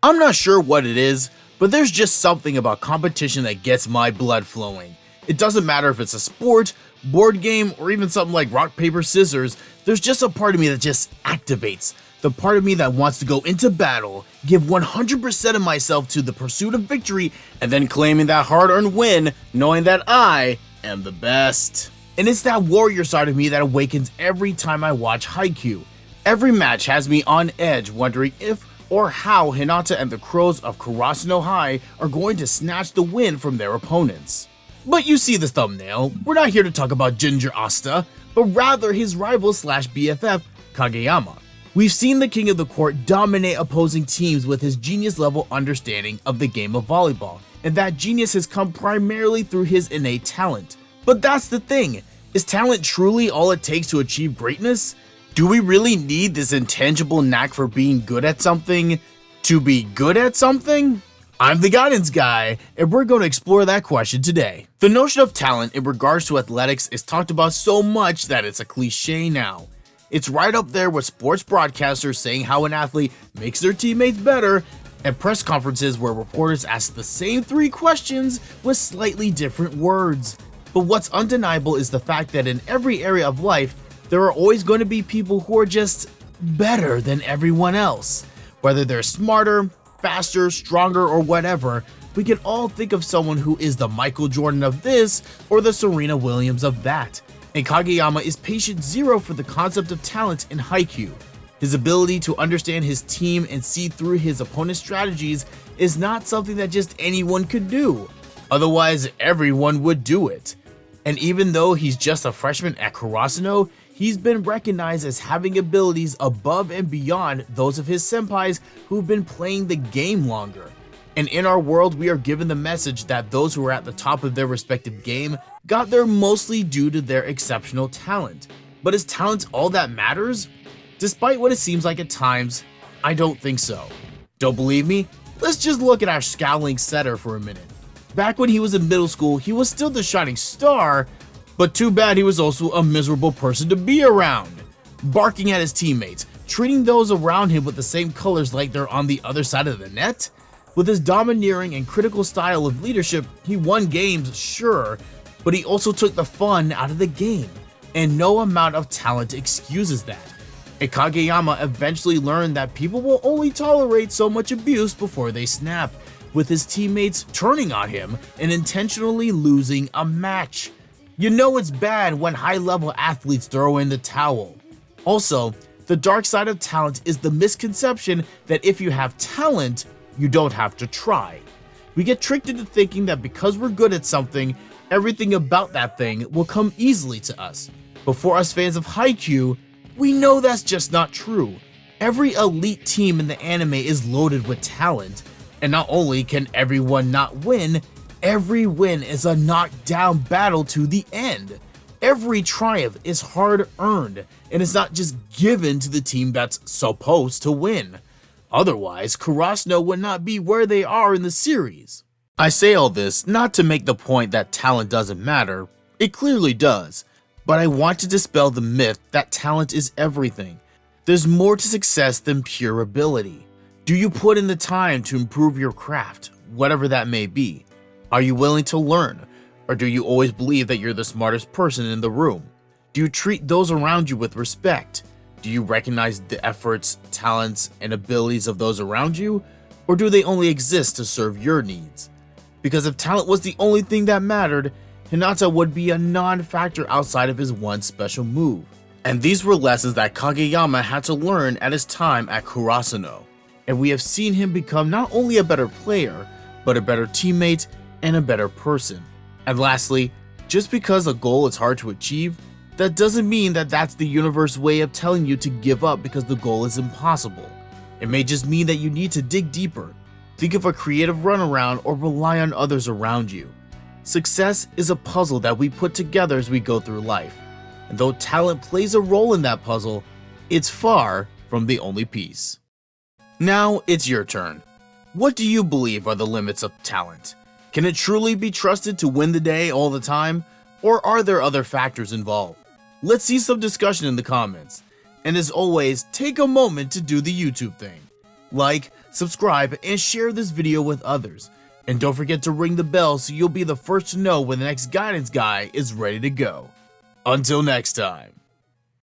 I'm not sure what it is, but there's just something about competition that gets my blood flowing. It doesn't matter if it's a sport, board game, or even something like rock, paper, scissors, there's just a part of me that just activates. The part of me that wants to go into battle, give 100% of myself to the pursuit of victory, and then claiming that hard-earned win, knowing that I am the best. And it's that warrior side of me that awakens every time I watch Haikyuu. Every match has me on edge, wondering if or how Hinata and the Crows of Karasuno High are going to snatch the win from their opponents. But you see the thumbnail, we're not here to talk about Ginger Asta, but rather his rival slash BFF, Kageyama. We've seen the king of the court dominate opposing teams with his genius level understanding of the game of volleyball, and that genius has come primarily through his innate talent. But that's the thing, is talent truly all it takes to achieve greatness? Do we really need this intangible knack for being good at something to be good at something? I'm the guidance guy, and we're going to explore that question today. The notion of talent in regards to athletics is talked about so much that it's a cliche now. It's right up there with sports broadcasters saying how an athlete makes their teammates better, and press conferences where reporters ask the same 3 questions with slightly different words. But what's undeniable is the fact that in every area of life, there are always going to be people who are just better than everyone else. Whether they're smarter, faster, stronger, or whatever, we can all think of someone who is the Michael Jordan of this or the Serena Williams of that. And Kageyama is patient zero for the concept of talent in Haikyuu. His ability to understand his team and see through his opponent's strategies is not something that just anyone could do. Otherwise, everyone would do it. And even though he's just a freshman at Karasuno, he's been recognized as having abilities above and beyond those of his senpais who've been playing the game longer. And in our world, we are given the message that those who are at the top of their respective game got there mostly due to their exceptional talent. But is talent all that matters? Despite what it seems like at times, I don't think so. Don't believe me? Let's just look at our scowling setter for a minute. Back when he was in middle school, he was still the shining star, but too bad he was also a miserable person to be around. Barking at his teammates, treating those around him with the same colors like they're on the other side of the net. With his domineering and critical style of leadership, he won games, sure, but he also took the fun out of the game, and no amount of talent excuses that. And Kageyama eventually learned that people will only tolerate so much abuse before they snap, with his teammates turning on him and intentionally losing a match. You know it's bad when high-level athletes throw in the towel. Also, the dark side of talent is the misconception that if you have talent, you don't have to try. We get tricked into thinking that because we're good at something, everything about that thing will come easily to us. But for us fans of Haikyuu, we know that's just not true. Every elite team in the anime is loaded with talent, and not only can everyone not win, every win is a knockdown battle to the end. Every triumph is hard-earned, and it's not just given to the team that's supposed to win. Otherwise, Karasuno would not be where they are in the series. I say all this not to make the point that talent doesn't matter, it clearly does, but I want to dispel the myth that talent is everything. There's more to success than pure ability. Do you put in the time to improve your craft, whatever that may be? Are you willing to learn, or do you always believe that you're the smartest person in the room? Do you treat those around you with respect? Do you recognize the efforts, talents, and abilities of those around you, or do they only exist to serve your needs? Because if talent was the only thing that mattered, Hinata would be a non-factor outside of his one special move. And these were lessons that Kageyama had to learn at his time at Karasuno. And we have seen him become not only a better player, but a better teammate and a better person. And lastly, just because a goal is hard to achieve, that doesn't mean that that's the universe's way of telling you to give up because the goal is impossible. It may just mean that you need to dig deeper, think of a creative runaround, or rely on others around you. Success is a puzzle that we put together as we go through life, and though talent plays a role in that puzzle, it's far from the only piece. Now it's your turn. What do you believe are the limits of talent? Can it truly be trusted to win the day all the time, or are there other factors involved? Let's see some discussion in the comments. And as always, take a moment to do the YouTube thing. Like, subscribe, and share this video with others. And don't forget to ring the bell so you'll be the first to know when the next guidance guy is ready to go. Until next time.